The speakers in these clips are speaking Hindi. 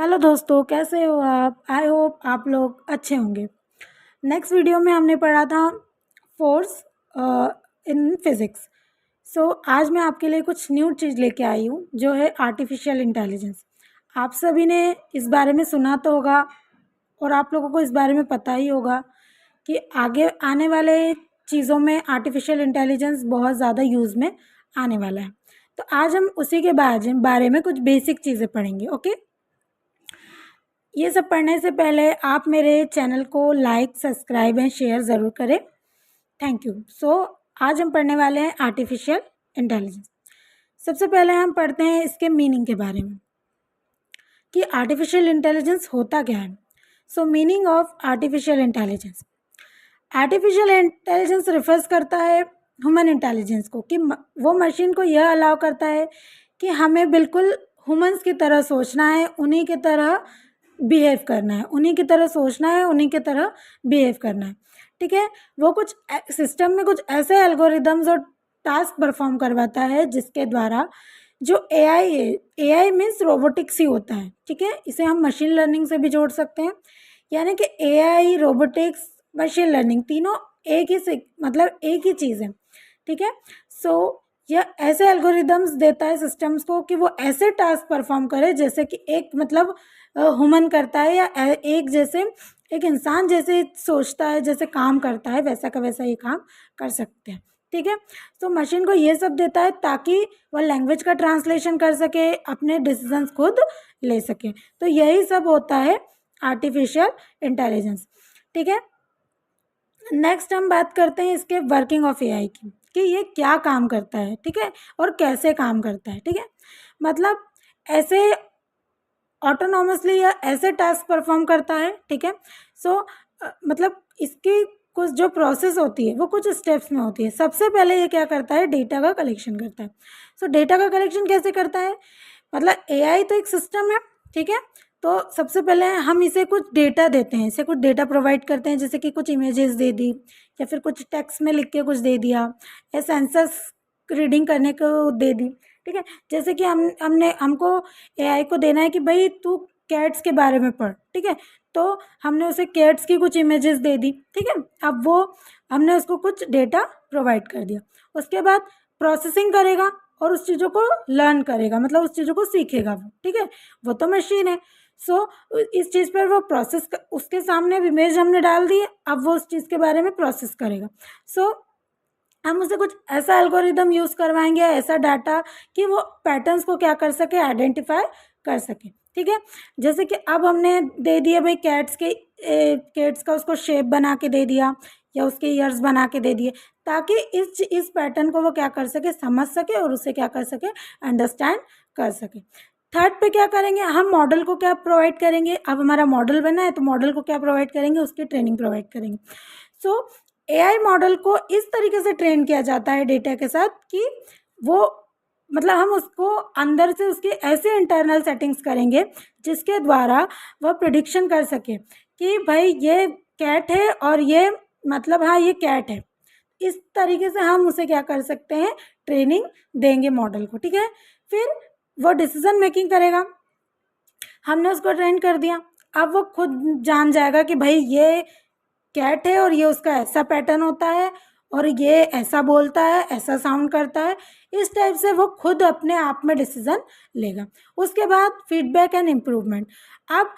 हेलो दोस्तों, कैसे हो आप? आई होप आप लोग अच्छे होंगे। नेक्स्ट वीडियो में हमने पढ़ा था फोर्स इन फिज़िक्स। सो आज मैं आपके लिए कुछ न्यू चीज़ लेके आई हूँ जो है आर्टिफिशियल इंटेलिजेंस। आप सभी ने इस बारे में सुना तो होगा और आप लोगों को इस बारे में पता ही होगा कि आगे आने वाले चीज़ों में आर्टिफिशियल इंटेलिजेंस बहुत ज़्यादा यूज़ में आने वाला है। तो आज हम उसी के बारे में कुछ बेसिक चीज़ें पढ़ेंगे। ओके, ये सब पढ़ने से पहले आप मेरे चैनल को लाइक, सब्सक्राइब एंड शेयर ज़रूर करें। Thank you. आज हम पढ़ने वाले हैं आर्टिफिशियल इंटेलिजेंस। सबसे पहले हम पढ़ते हैं इसके मीनिंग के बारे में कि आर्टिफिशियल इंटेलिजेंस होता क्या है। Meaning of artificial intelligence. Artificial intelligence refers करता है ह्यूमन इंटेलिजेंस को कि वो मशीन को यह अलाउ करता है कि हमें बिल्कुल ह्यूमंस की तरह सोचना है, उन्हीं की तरह बिहेव करना है, उन्हीं की तरह सोचना है, उन्हीं की तरह बिहेव करना है। ठीक है, वो कुछ सिस्टम में कुछ ऐसे एल्गोरिदम्स और टास्क परफॉर्म करवाता है जिसके द्वारा जो एआई है, एआई मीन्स रोबोटिक्स ही होता है। ठीक है, इसे हम मशीन लर्निंग से भी जोड़ सकते हैं, यानी कि एआई, रोबोटिक्स, मशीन लर्निंग तीनों एक ही मतलब एक ही चीज़ है। ठीक है, यह ऐसे एल्गोरिदम्स देता है सिस्टम्स को कि वो ऐसे टास्क परफॉर्म करे जैसे कि एक मतलब ह्यूमन करता है, या एक जैसे एक इंसान जैसे सोचता है, जैसे काम करता है, वैसा का वैसा ये काम कर सकते हैं। ठीक है, मशीन को ये सब देता है ताकि वह लैंग्वेज का ट्रांसलेशन कर सके, अपने डिसीजंस खुद ले सके। तो यही सब होता है आर्टिफिशियल इंटेलिजेंस। ठीक है, नेक्स्ट हम बात करते हैं इसके वर्किंग ऑफ एआई की कि ये क्या काम करता है। ठीक है, और कैसे काम करता है। ठीक है, मतलब ऐसे ऑटोनॉमसली या ऐसे टास्क परफॉर्म करता है। ठीक है, मतलब इसकी कुछ जो प्रोसेस होती है वो कुछ स्टेप्स में होती है। सबसे पहले ये क्या करता है, डेटा का कलेक्शन करता है। डेटा का कलेक्शन कैसे करता है, मतलब एआई तो एक सिस्टम है। ठीक है, तो सबसे पहले हम इसे कुछ डेटा देते हैं, इसे कुछ डेटा प्रोवाइड करते हैं, जैसे कि कुछ इमेजेस दे दी या फिर कुछ टेक्स्ट में लिख के कुछ दे दिया, या सेंसस रीडिंग करने को दे दी। ठीक है, जैसे कि हमको एआई को देना है कि भाई तू कैट्स के बारे में पढ़। ठीक है, तो हमने उसे कैट्स की कुछ इमेजेस दे दी। ठीक है, अब वो हमने उसको कुछ डेटा प्रोवाइड कर दिया। उसके बाद प्रोसेसिंग करेगा और उस चीज़ों को लर्न करेगा, मतलब उस चीज़ों को सीखेगा वो। ठीक है, वो तो मशीन है। इस चीज़ पर वो उसके सामने इमेज हमने डाल दी, अब वो उस चीज़ के बारे में प्रोसेस करेगा। हम उसे कुछ ऐसा एल्गोरिदम यूज़ करवाएंगे, ऐसा डाटा कि वो पैटर्न्स को क्या कर सके, आइडेंटिफाई कर सके। ठीक है, जैसे कि अब हमने दे दिया भाई कैट्स का उसको शेप बना के दे दिया, या उसके ईयर्स बना के दे दिए, ताकि इस पैटर्न को वो क्या कर सके, समझ सके और उसे क्या कर सके, अंडरस्टैंड कर सके। थर्ड पे क्या करेंगे, हम मॉडल को क्या प्रोवाइड करेंगे। अब हमारा मॉडल बना है तो मॉडल को क्या प्रोवाइड करेंगे, उसकी ट्रेनिंग प्रोवाइड करेंगे। एआई मॉडल को इस तरीके से ट्रेन किया जाता है डेटा के साथ कि वो मतलब हम उसको अंदर से उसके ऐसे इंटरनल सेटिंग्स करेंगे जिसके द्वारा वह प्रिडिक्शन कर सके कि भाई ये कैट है और ये मतलब हाँ ये कैट है। इस तरीके से हम उसे क्या कर सकते हैं, ट्रेनिंग देंगे मॉडल को। ठीक है, फिर वो डिसीजन मेकिंग करेगा। हमने उसको ट्रेन कर दिया, अब वो खुद जान जाएगा कि भाई ये कैट है और ये उसका ऐसा पैटर्न होता है और ये ऐसा बोलता है, ऐसा साउंड करता है। इस टाइप से वो खुद अपने आप में डिसीजन लेगा। उसके बाद फीडबैक एंड इम्प्रूवमेंट। अब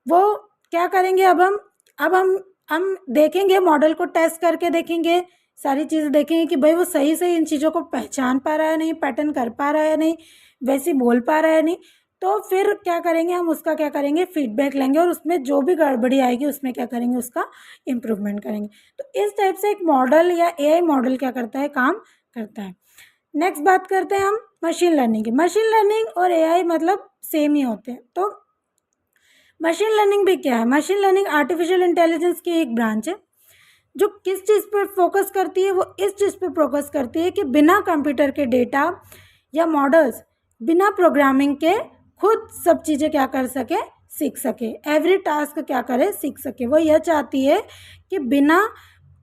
वो क्या करेंगे, अब हम देखेंगे, मॉडल को टेस्ट करके देखेंगे, सारी चीज़ें देखेंगे कि भाई वो सही से इन चीज़ों को पहचान पा रहा है नहीं, पैटर्न कर पा रहा है नहीं, वैसे बोल पा रहा है नहीं। तो फिर क्या करेंगे, हम उसका क्या करेंगे, फीडबैक लेंगे और उसमें जो भी गड़बड़ी आएगी उसमें क्या करेंगे, उसका इम्प्रूवमेंट करेंगे। तो इस टाइप से एक मॉडल या एआई मॉडल क्या करता है, काम करता है। नेक्स्ट बात करते हैं हम मशीन लर्निंग की। मशीन लर्निंग और एआई मतलब सेम ही होते हैं। तो मशीन लर्निंग भी क्या है, मशीन लर्निंग आर्टिफिशियल इंटेलिजेंस की एक ब्रांच है जो किस चीज़ पर फोकस करती है, वो इस चीज़ पर फोकस करती है कि बिना कंप्यूटर के डेटा या मॉडल्स, बिना प्रोग्रामिंग के खुद सब चीज़ें क्या कर सके, सीख सके, एवरी टास्क क्या करे, सीख सके। वो यह चाहती है कि बिना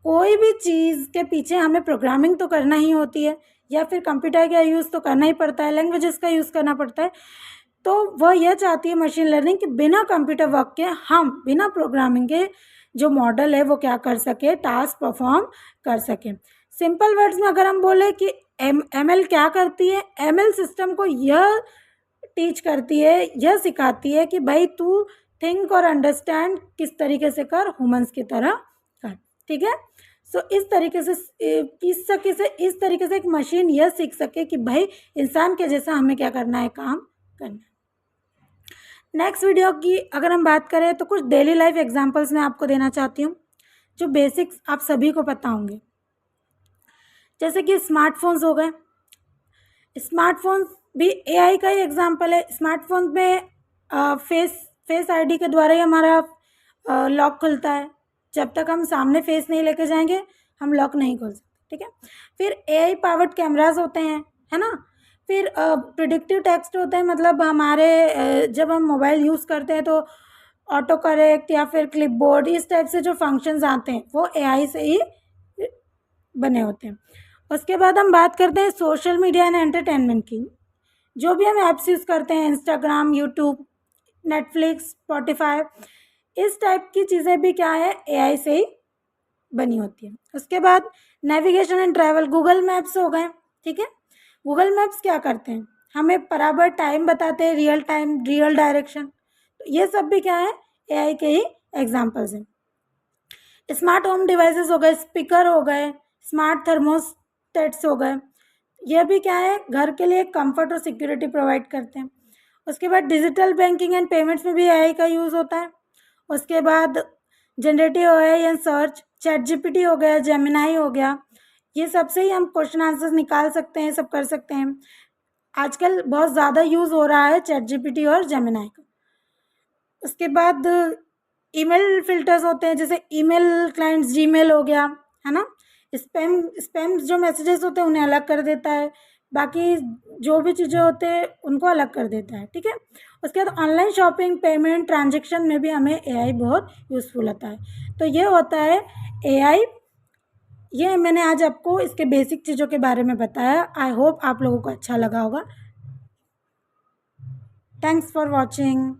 कोई भी चीज़ के पीछे हमें प्रोग्रामिंग तो करना ही होती है, या फिर कंप्यूटर का यूज़ तो करना ही पड़ता है, लैंग्वेजेस का यूज़ करना पड़ता है। तो वह यह चाहती है मशीन लर्निंग कि बिना कंप्यूटर वर्क के हम बिना प्रोग्रामिंग के जो मॉडल है वो क्या कर सके, टास्क परफॉर्म कर सके। सिंपल वर्ड्स में अगर हम बोले कि एमएल क्या करती है, एमएल सिस्टम को यह टीच करती है, यह सिखाती है कि भाई तू थिंक और अंडरस्टैंड किस तरीके से कर, ह्यूमंस की तरह कर। ठीक है, सो इस तरीके से इस तरीके से एक मशीन यह सीख सके कि भाई इंसान के जैसा हमें क्या करना है, काम करना है। नेक्स्ट वीडियो की अगर हम बात करें तो कुछ डेली लाइफ एग्जांपल्स मैं आपको देना चाहती हूँ जो बेसिक्स आप सभी को पता होंगे। जैसे कि स्मार्टफोन्स हो गए, स्मार्टफोन्स भी एआई का ही एग्जांपल है। स्मार्टफोन में फेस आईडी के द्वारा ही हमारा लॉक खुलता है। जब तक हम सामने फेस नहीं लेके जाएंगे हम लॉक नहीं खोल सकते। ठीक है, फिर एआई पावर्ड कैमरास होते हैं, है ना। फिर प्रिडिक्टिव टेक्स्ट होते हैं, मतलब हमारे जब हम मोबाइल यूज़ करते हैं तो ऑटो करेक्ट या फिर क्लिपबोर्ड इस टाइप से जो फंक्शंस आते हैं वो एआई से ही बने होते हैं। उसके बाद हम बात करते हैं सोशल मीडिया एंड एंटरटेनमेंट की। जो भी हम ऐप्स यूज़ करते हैं, इंस्टाग्राम, यूट्यूब, नेटफ्लिक्स, स्पॉटिफाई, इस टाइप की चीज़ें भी क्या है, एआई से ही बनी होती है। उसके बाद navigation and travel, Google maps हो गए। ठीक है, गूगल मैप्स क्या करते हैं, हमें बराबर टाइम बताते हैं, रियल टाइम, रियल डायरेक्शन। तो ये सब भी क्या है, एआई के ही एग्जांपल्स हैं। स्मार्ट होम डिवाइसेस हो गए, स्पीकर हो गए, स्मार्ट थर्मोस्टेट्स हो गए, यह भी क्या है, घर के लिए कंफर्ट और सिक्योरिटी प्रोवाइड करते हैं। उसके बाद डिजिटल बैंकिंग एंड पेमेंट्स में भी एआई का यूज़ होता है। उसके बाद generative AI and search, chat GPT हो गया, जेमिनाई हो गया, ये सबसे ही हम क्वेश्चन आंसर्स निकाल सकते हैं, सब कर सकते हैं। आजकल बहुत ज़्यादा यूज़ हो रहा है चैट जीपीटी और जेमिनाई का। उसके बाद ईमेल फिल्टर्स होते हैं, जैसे ईमेल क्लाइंट्स, जीमेल हो गया, है ना। स्पैम जो मैसेजेस होते हैं उन्हें अलग कर देता है, बाकी जो भी चीज़ें होते हैं उनको अलग कर देता है। ठीक है, उसके बाद ऑनलाइन शॉपिंग, पेमेंट, ट्रांजैक्शन में भी हमें एआई बहुत यूज़फुल होता है। तो ये होता है एआई। ये मैंने आज आपको इसके बेसिक चीज़ों के बारे में बताया। आई होप आप लोगों को अच्छा लगा होगा। Thanks for watching.